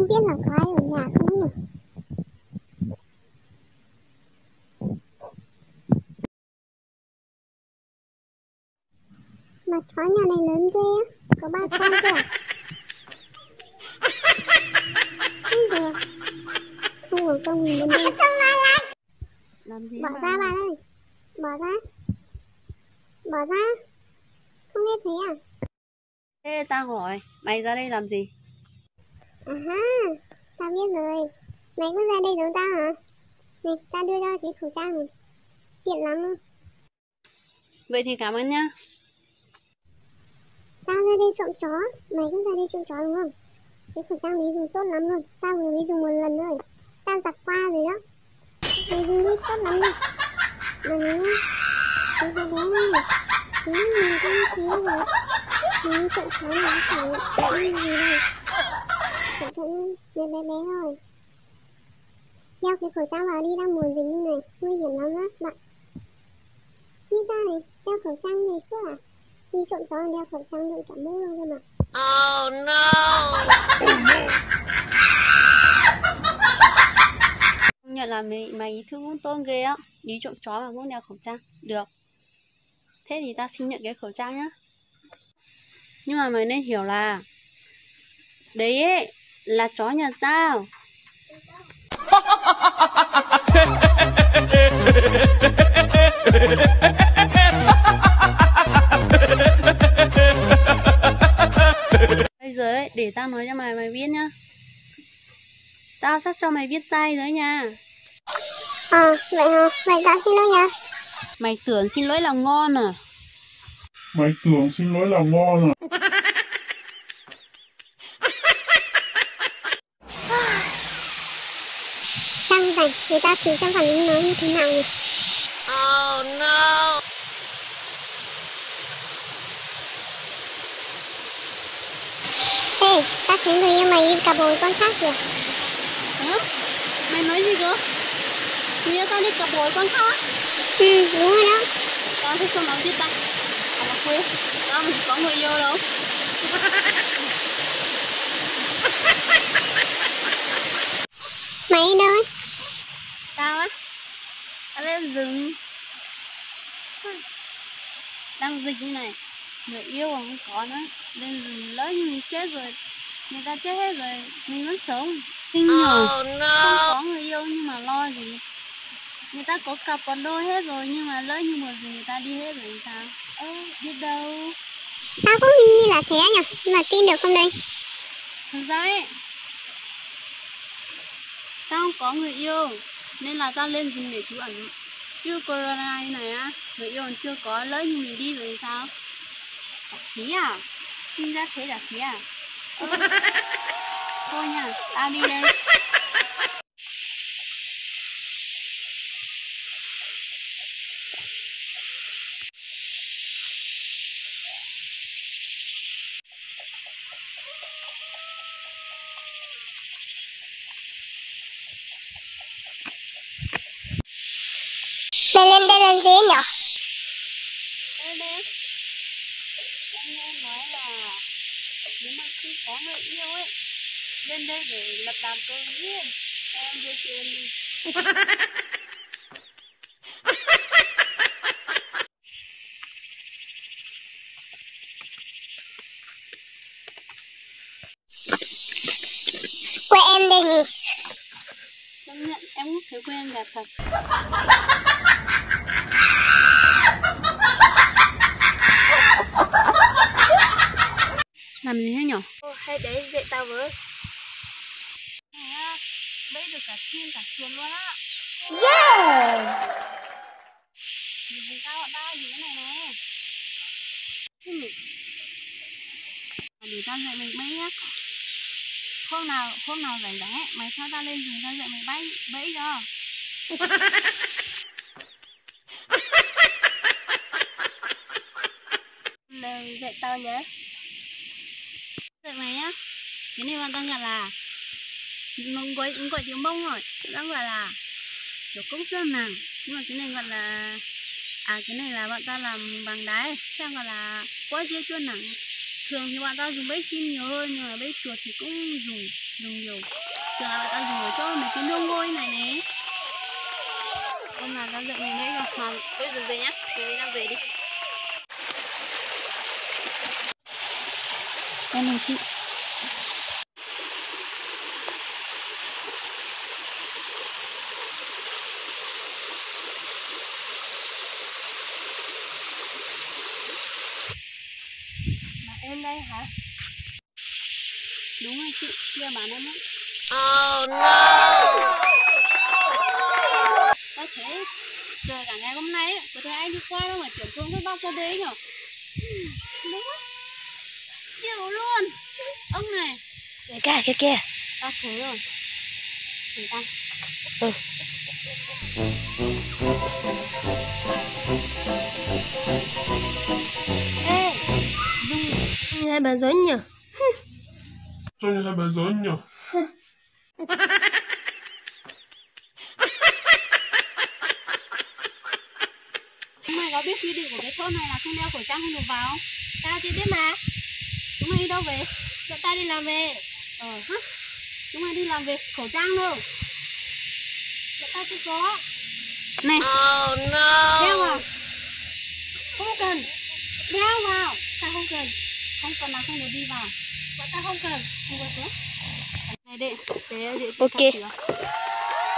Không biết là có ai ở nhà không nhỉ? Mà chó nhà này lớn ghê á, có 3 con cơ à? Không được, không ở công mình đi. Làm gì Bỏ mà ra bà ơi, bỏ ra, bỏ ra, không nghe thấy à? Thế tao hỏi, mày ra đây làm gì? À ha, tao biết rồi, mày cứ ra đây giống tao hả? Này, tao đưa cho cái khẩu trang này, tiện lắm không? Vậy thì cảm ơn nhá. Tao ra đây trộm chó, mày cũng ra đây trộm chó đúng không? Cái khẩu trang đấy dùng tốt lắm luôn, tao vừa mới dùng một lần thôi, tao giặt qua rồi đó. Mày dùng đi tốt lắm đi. Mà nhá, cái bé bé này, mình con thế rồi, mình trộm chó này phải ăn gì đây? Cẩn thận bé bé bé thôi. Đeo cái khẩu trang vào đi, đang mùa dịch như này, nguy hiểm lắm đó bạn. Như ta này, đeo khẩu trang này suốt à? Đi trộm chó đeo khẩu trang đựng cả mũ luôn cơ mà. Oh no! Công nhận là mày ý thức cũng tốt ghê á. Đi trộm chó mà cũng đeo khẩu trang. Được. Thế thì tao xin nhận cái khẩu trang nhá. Nhưng mà mày nên hiểu là đấy ấy là chó nhà tao. Bây giờ ấy, để tao nói cho mày biết nhá. Tao sắp cho mày viết tay đấy nha. Vậy hả? Vậy tao xin lỗi nha. Mày tưởng xin lỗi là ngon à? Mày tưởng xin lỗi là ngon à? Đang rảnh, người ta thử xem phản ứng nó như thế nào nhỉ? Oh no! Ê, tao thấy người yêu mày đi cà bồi con khác kìa. Hả? Mày nói gì cơ? Người yêu tao đi cặp bồi con khác. Đúng rồi đó. Tao thích con nó viết tay. Mà quên, tao không có người yêu đâu. Mày đi đâu ấy? Tao á? Tao lên rừng. Đang dịch như này. Người yêu còn không có nữa. Lên rừng lỡ như mình chết rồi. Người ta chết hết rồi. Mình vẫn sống. Kinh nhờ. Oh Không no! có người yêu nhưng mà lo gì. Người ta có cặp có đôi hết rồi. Nhưng mà lỡ như một gì người ta đi hết rồi thì sao? Biết đâu. Tao cũng nghĩ là thế nhỉ, nhưng mà tin được không đây? Thực ra ấy, tao không có người yêu nên là tao lên rừng để trú ẩn. Chứ corona như này á, người yêu còn chưa có, lỡ như mình đi rồi thì sao? Trả phí à? Sinh ra thế trả phí à? Thôi nha, tao đi đây. Đây là gì nhỉ? Đây. Em nghe nói là nếu mà không có người yêu ấy, lên đây để lập đám cưới duyên. Em đưa tiền đi. Quê em đây nhỉ? Công nhận em cũng thấy quen đẹp thật. Làm gì thế nhở? Hay đấy dạy tao với. Bẫy được cả chim cả chuồn luôn á. Yeah! Nhìn tao bọn tao gì cái này nè. Để tao dạy mày bẫy nhá. Hôm nào rảnh rảnh ấy, mày theo tao lên rừng tao dạy mày bẫy cho. Nào dạy tao nhé. Dạy mày nhá. Cái này bọn tao gọi là nó gọi tiếng Mông rồi. Tao gọi là kiểu cốc rơm nàng. Nhưng mà cái này gọi là cái này là bọn tao làm bằng đá ấy. Tao gọi là quái dưa chuôn nàng. Thường thì bọn tao dùng bẫy chim nhiều hơn, nhưng mà bẫy chuột thì cũng dùng nhiều. Thường là bọn tao dùng ở chỗ mấy cái nông ngôi này này. Hôm nào tao dựng mình bẫy rồi, mà bây giờ về nhá, mình đi làm về đi. Em mời chị. Em đây hả? Đúng rồi chị, kia bán em á. Oh no! Có thế, trời cả ngày hôm nay ấy, có thấy anh đi qua đâu mà chuyển xuống cái bóc ra đấy nhở? Đúng á, siêu luôn. Ông này. Kìa. Tao thấy rồi. Để ta. Ê, dùng Hai bà dối nhỉ? Cho như hai bà dối nhỉ? mày có biết quy định của cái thôn này là không đeo khẩu trang không được vào không? Tao chưa biết mà. Chúng mày đi đâu về? Bọn tao đi làm về. Hả? Chúng mày đi làm về khẩu trang đâu? Bọn tao chưa có. Này, Oh no! đeo vào. Không cần. Đeo vào. Tao không cần. Không cần là không được đi vào. Bọn tao không cần. Không cần thế. Này để Ok. Đúng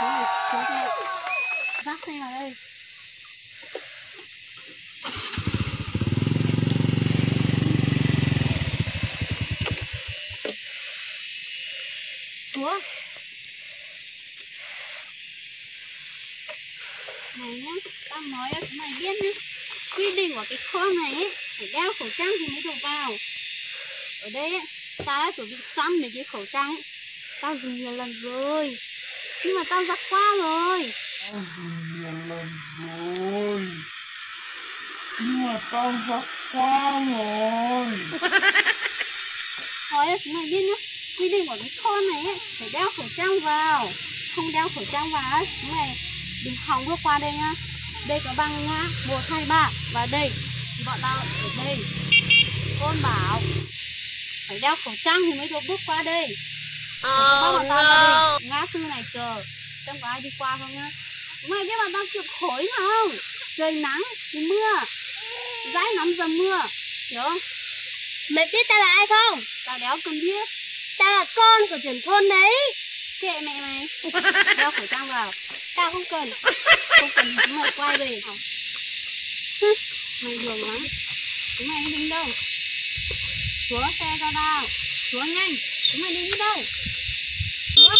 rồi, xuống xe. Vác xe vào đây. Xuống. Này nhá, tao nói cho chúng mày biết nhá. Quy định của cái thôn này ấy, phải đeo khẩu trang thì mới được vào. Ở đây ấy, tao đã chuẩn bị sẵn mấy cái khẩu trang ấy. Tao dùng nhiều lần rồi. Nhưng mà tao giặt qua rồi. Tao dùng nhiều lần rồi. Nhưng mà tao giặt qua rồi. Nói cho chúng mày biết nhá. Quy định của cái thôn này ấy, phải đeo khẩu trang vào. Không đeo khẩu trang vào ấy, chúng mày đừng hòng bước qua đây nhá. Đây có băng nhá, 1, 2, 3. Và đây thì bọn tao ở đây. Thôn bảo phải đeo khẩu trang thì mới được bước qua đây. Bác Oh bọn tao ra no! đây, ngã tư này chờ. Xem có ai đi qua không nhá. Chúng mày biết bọn tao chịu khối không? Trời nắng thì mưa, dãi nắng dầm mưa, hiểu không? Mày biết tao là ai không? Tao đéo cần biết. Tao là con của trưởng thôn đấy. Kệ mẹ mày. Đeo khẩu trang vào. Tao không cần. Không cần thì chúng mày quay về hả? Mày đường lắm. Chúng mày đi đâu? Xuống xe cho tao. Xuống nhanh. Chúng mày đi đâu? Xuống.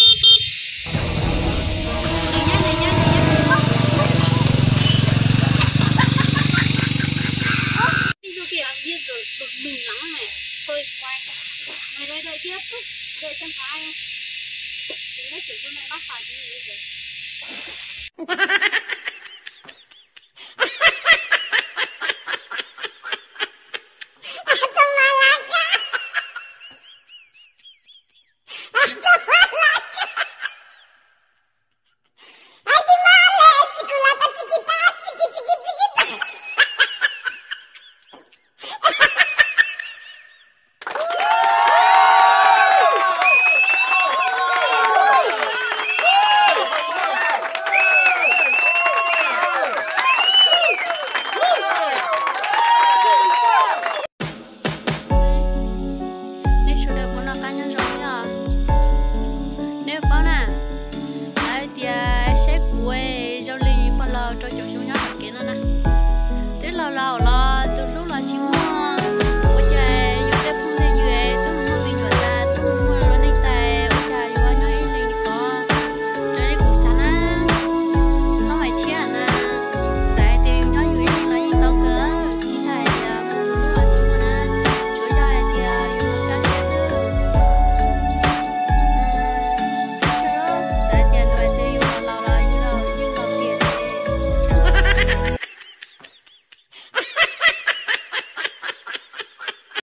Về nhanh, về nhanh, về nhanh. Đi vô kìa, điên rồi, bực mình lắm mày. Thôi, quay. Mày đợi tiếp. Đợi xem có ai không. Chúng mày chuyển cho mày bắt phải cái gì vậy?